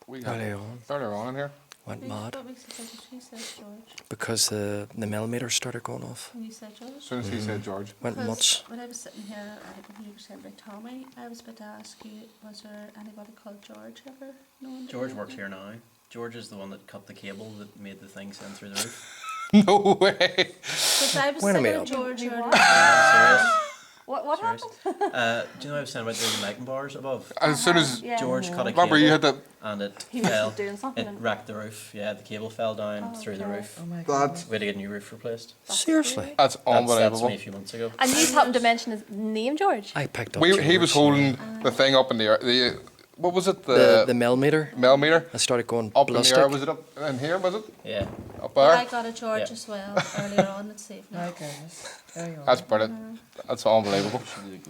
We got Earlier on in here. Went mad. What makes you think she said George? Because the millimeter started going off. When you said George? As soon as he said George. Went Because nuts. when I was sitting here, when you were saying about Tommy, I was about to ask you, was there anybody called George ever known? George works here now. George is the one that cut the cable that made the thing send through the roof. No way. Because I was Wait a thinking minute. of George earlier. Serious? What Serious? happened? Do you know I was saying about the lighting bars above? As soon as Yeah. George cut a cable. remember you had that. And it He was fell. doing something It and- wrecked the roof. Yeah, the cable fell down through the okay. roof. Oh my That God. We had to get a new roof replaced. Seriously? that's That's unbelievable. me a few months ago. And you just happened to mention his name, George. I picked up He George, was holding the thing up in the air. The what was it? the millimeter. millimeter I started going up ballistic. in the air. Was it up in here? Was it Yeah. up up Well, there. I got a George as well earlier on this evening. My goodness. There you are. That's brilliant. That's unbelievable.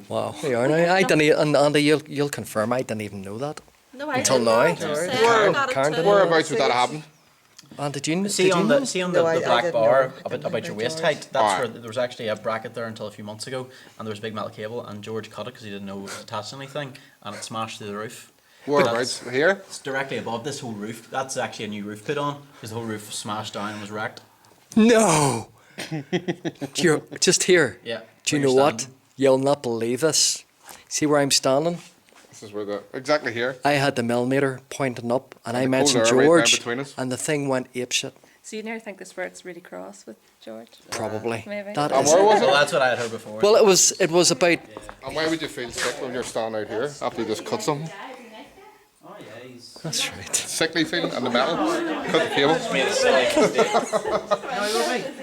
Wow. There you are now. I didn't, and Andy, you'll confirm. I didn't even know that. No, I Until didn't now. know. George said I got it Karen too. didn't. Whereabouts would that happen? And did you? See did on you the know? see on No, the I black didn't bar know. I didn't about know your waist George. height. That's Aye. where there was actually a bracket there until a few months ago, and there was a big metal cable, and George cut it because he didn't know it was attached to anything, and it smashed through the roof. Whereabouts? Here? It's directly above this whole roof. That's actually a new roof put on because the whole roof was smashed down and was wrecked. No. You're just here. Yeah. Do you where know you're what? standing. You'll not believe this. See where I'm standing? This is where exactly here. I had the millimeter pointing up, and I the mentioned cold air right down George, between us. and the thing went apeshit. So you never think this where it's really cross with George? Probably. Maybe. That And is. where was Well, it? that's what I had heard before. Well, it was about. And why would you feel sick when you're standing out here after you just cut something? Oh yeah, he's. That's right. Sickly feeling and the metal. Cut the cable. Made a silly mistake.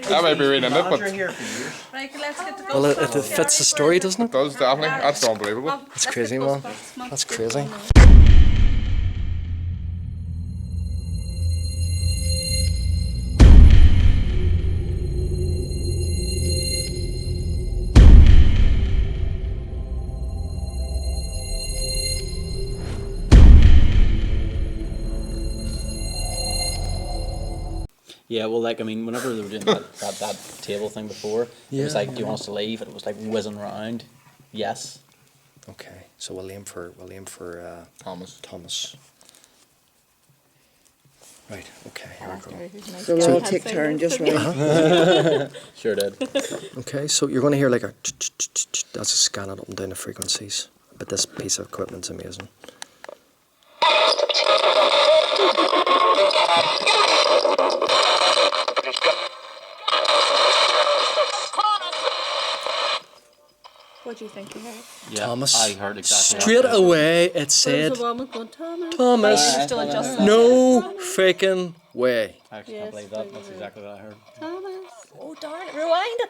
That might be reading it, Manager but here for years. Right, let's get the Well, it Ghostbusters fits the here. story, doesn't it? does definitely. That's unbelievable. That's crazy, man. That's crazy. Yeah, well, like I mean, whenever they were doing that table thing before, it was Yeah, like, "Do you want us to leave?" And it was like whizzing around. Yes. Okay, so we'll aim for Thomas. Right. Okay. Here we go. So we'll all take turn just right. Sure did. Okay, so you're going to hear like a that's a scanning up and down the frequencies. But this piece of equipment's amazing. What do you think you heard? Yeah, Thomas. I heard exactly. Straight that. away, it said There's a woman going, Thomas. Thomas. You're still adjusting. No freaking way. I actually can't believe that. That's exactly what I heard. Thomas. Oh darn it! Rewind it.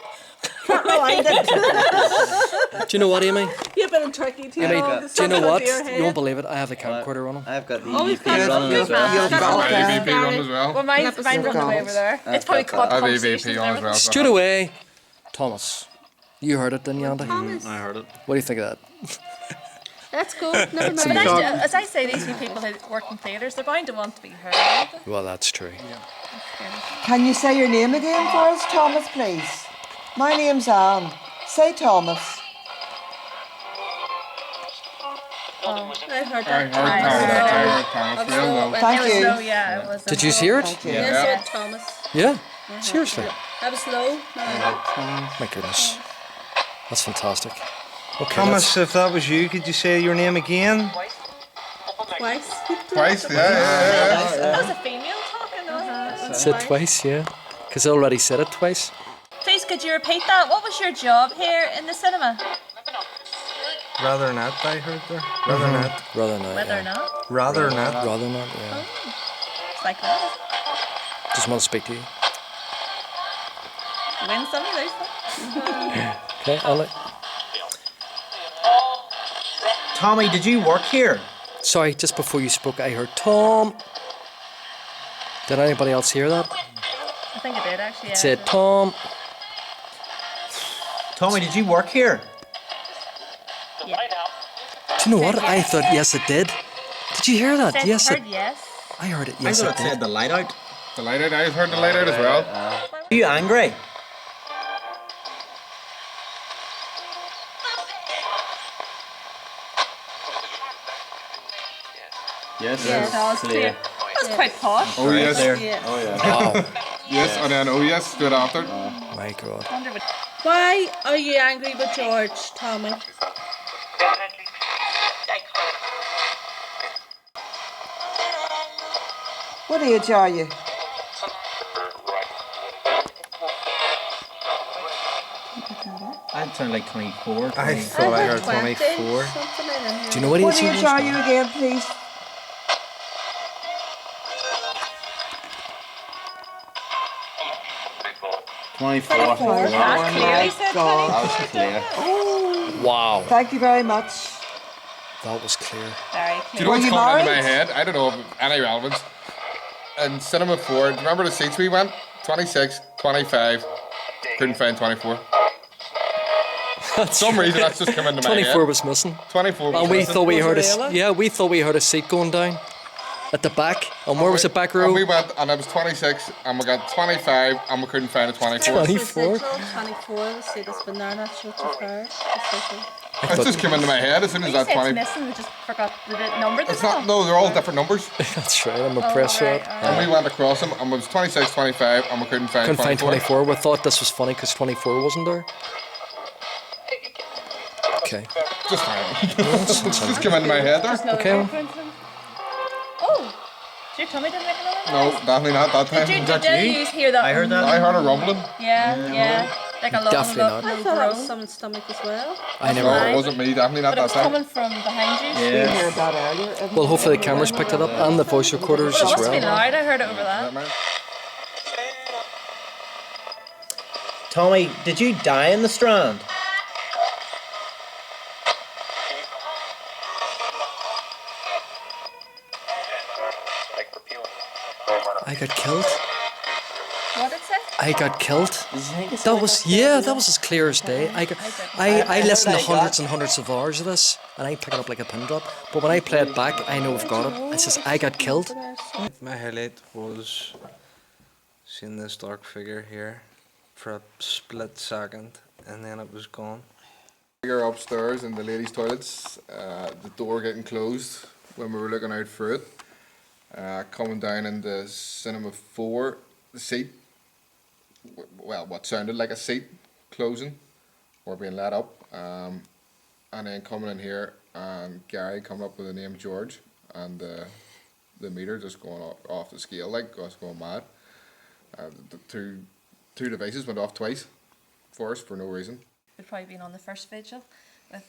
Can't rewind it. Do you know what, Amy? You've been in Turkey too Amy, long. do you know what? You won't believe it. I have the camcorder running. I've got the Oh, we've got EVP running as well. You've got My that. EVP run as well. Well, mine's running away over there. It's probably caught I the have conversation. EVP on as well. so- Straight away, Thomas. You heard it, didn't you, Andy? I heard it. What do you think of that? Let's go. Never mind. But as I say, these few people who work in theatres, they're bound to want to be heard. Well, that's true. Can you say your name again for us, Thomas, please? My name's Anne. Say Thomas. I heard I heard that. Thomas. Well done. Thank It was you. low, yeah. It was Did you hear it? Thank you. Yes, I said Thomas. Yeah. Seriously. That was low. My goodness. That's fantastic. Okay. Thomas, if that was you, could you say your name again? Twice. Twice? Yeah. That was a female talking, That's it twice, yeah. Because I already said it twice. Please, could you repeat that? What was your job here in the cinema? Rather not, I heard there. Rather not. Rather not. Whether or yeah. not. Rather not. Rather not, yeah. It's like that. Just want to speak to you. You win some, you lose some. Okay, I'll let. Tommy, did you work here? Sorry, just before you spoke, I heard Tom. Did anybody else hear that? I think I did actually. It said Tom. Tommy, did you work here? Yeah. Do you know what? I thought yes, it did. Did you hear that? Said, Yes, heard it. yes. I heard it. I Yes, thought it it said did. the light out. The light out. I've heard the light out as well. Are you angry? Yes. Yeah, that was clear. That was quite posh. Oh yes. There. Oh yeah. Wow. Yes, and then oh yes, straight after. My God. Wonder what. Why are you angry with George, Tommy? What age are you? I'd sound like 24. I thought I heard 24. Do you know what he What is? age are you again, please? Twenty-four. That clearly said God. That was clear. Wow. Thank you very much. That was clear. very Do you clear. know what's you coming into my married? head? I don't know if any relevance. in Cinema 4, do you remember the seats we went? 26, 25, couldn't find 24. For some reason that's just come into my head. 24 was missing. 24 was And we missing. thought we heard Really? we thought we heard a seat going down at the back. And where was the back row? And we went and it was 26 and we got 25 and we couldn't find a 24. 24. 24, the seat has been there, not sure what you've heard. It just came into my head as soon as that 20. missing, we just forgot the number. It's not, no, they're all different numbers. That's right, I'm impressed with that. And we went across them and it was 26, 25 and we couldn't find 24. Couldn't find 24. We thought this was funny because 24 wasn't there. Okay. Just just came into my head there. Okay. Oh, did your tummy didn't make another No, definitely not that time. Did you hear that? I heard that. I heard a rumbling. Yeah. Like a long Definitely not. I thought it was someone's stomach as well. I never No, heard. it wasn't me, definitely not But it that was time. coming from behind you. We heard that earlier. Well, hopefully the cameras picked it up and the voice recorders Well, it as must be well. loud. I heard it over that. Tommy, did you die in the Strand? I got killed. What did it say? I got killed. That was as clear as day. I listened to hundreds and hundreds of hours of this, and I pick it up like a pin drop. But when I play it back, I know I've got it. It says I got killed. My highlight was seeing this dark figure here for a split second, and then it was gone. You're upstairs in the ladies' toilets, the door getting closed when we were looking out through it. Coming down into Cinema 4, the seat, well, what sounded like a seat closing or being let up, and then coming in here and Gary coming up with the name George, and the meter just going off the scale, like us going mad. The two devices went off twice for us for no reason. We'd probably been on the first vigil with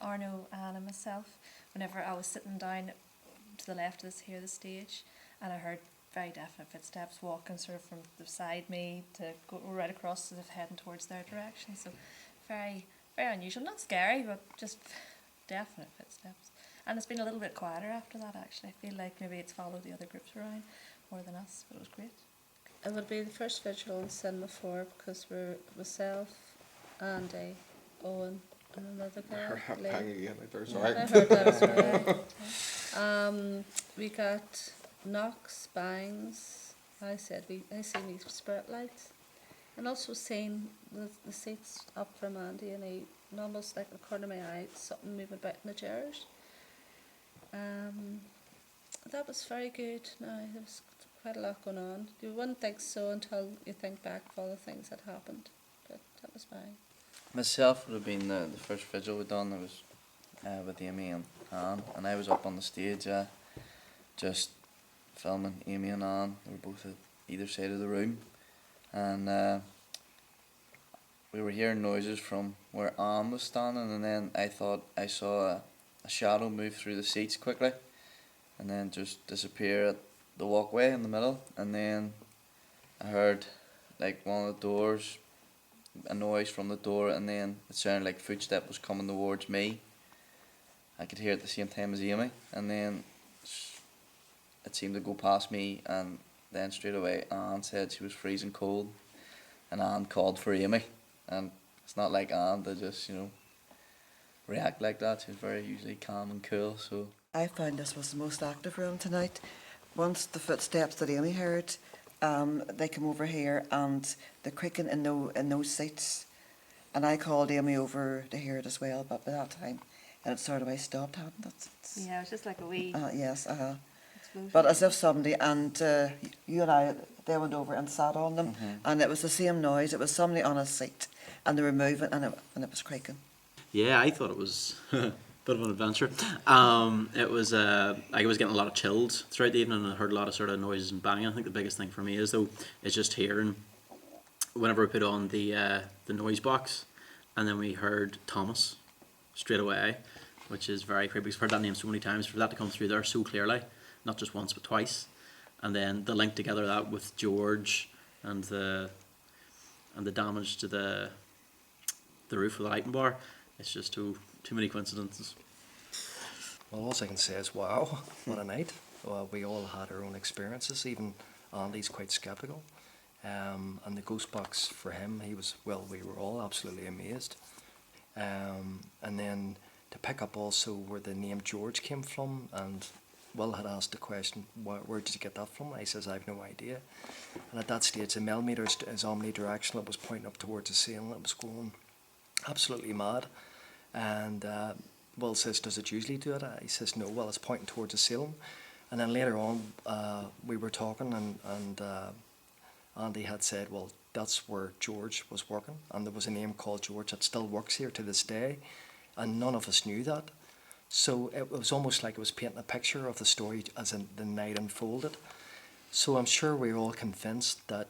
Arno, Anne and myself. Whenever I was sitting down to the left of this here, the stage, and I heard very definite footsteps walking sort of from beside me to go right across sort of heading towards their direction. So very, very unusual. Not scary, but just definite footsteps. And it's been a little bit quieter after that actually. I feel like maybe it's followed the other groups around more than us, but it was great. It would be the first vigil in Cinema 4 because we're myself, Andy, Owen, and another guy. Lee. Hang again, like there, sorry. I heard that as well. We got knocks, bangs. I seen these spirit lights, and also seen the seats up from Andy, and he almost like in the corner of my eye, something moving about in the chairs. That was very good. No, there was quite a lot going on. You wouldn't think so until you think back of all the things that happened, but that was fine. Myself would have been the first vigil we done. It was with Amy and Anne, and I was up on the stage just filming Amy and Anne. They were both at either side of the room, and we were hearing noises from where Anne was standing, and then I thought I saw a shadow move through the seats quickly and then just disappear at the walkway in the middle, and then I heard like one of the doors, a noise from the door, and then it sounded like footstep was coming towards me. I could hear it at the same time as Amy, and then it seemed to go past me, and then straight away Anne said she was freezing cold, and Anne called for Amy, and it's not like Anne to just, react like that. She's very usually calm and cool, so. I found this was the most active room tonight. Once the footsteps that Amy heard, they come over here and the creaking in those seats, and I called Amy over to hear it as well, but by that time it sort of stopped, hadn't it? Yeah, it was just like a wee yes, explosion. but as if somebody, and you and I, they went over and sat on them, and it was the same noise. It was somebody on a seat, and they were moving, and it was creaking. Yeah, I thought it was a bit of an adventure. It was I was getting a lot of chills throughout the evening, and I heard a lot of sort of noises and banging. I think the biggest thing for me is just hearing whenever we put on the noise box, and then we heard Thomas straight away, which is very creepy. We've heard that name so many times. For that to come through there so clearly, not just once but twice, and then the link together that with George and the damage to the roof of the lighting bar. It's just too many coincidences. Well, all I can say is wow, what a night. we all had our own experiences. Even Andy's quite sceptical. And the ghost box for him, we were all absolutely amazed. And then to pick up also where the name George came from, and Will had asked the question, where did you get that from? I says, I have no idea. And at that stage, the millimeter is omnidirectional. It was pointing up towards the ceiling. It was going absolutely mad. And Will says, does it usually do it? He says, no, well, it's pointing towards the ceiling. And then later on, we were talking, and Andy had said, well, that's where George was working, and there was a name called George that still works here to this day, and none of us knew that. So it was almost like it was painting a picture of the story as the night unfolded. So I'm sure we're all convinced that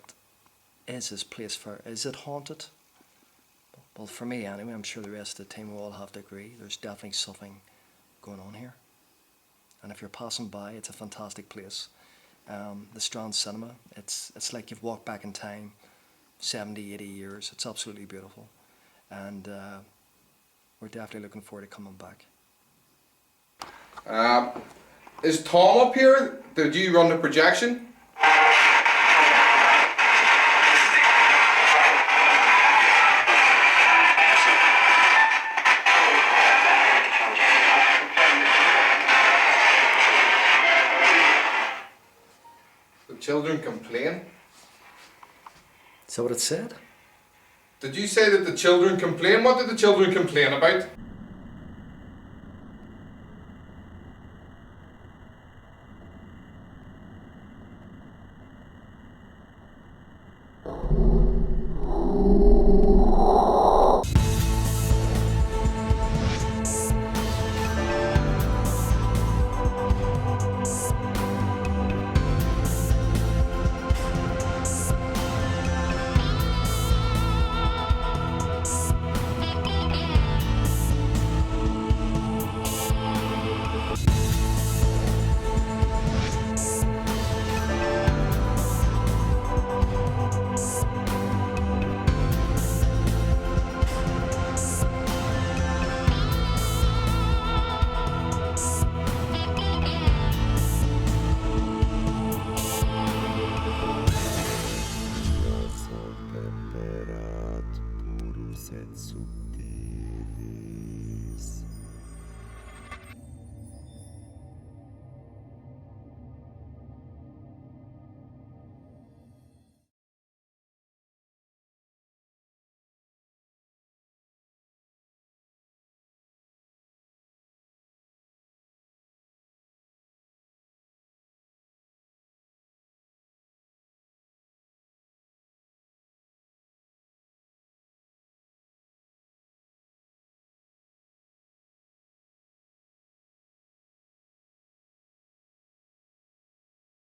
is it haunted? Well, for me anyway, I'm sure the rest of the team will all have to agree. There's definitely something going on here. And if you're passing by, it's a fantastic place. The Strand Cinema, it's like you've walked back in time 70, 80 years. It's absolutely beautiful. And we're definitely looking forward to coming back. Is Tom up here? Did you run the projection? The children complain? Is that what it said? Did you say that the children complain? What did the children complain about?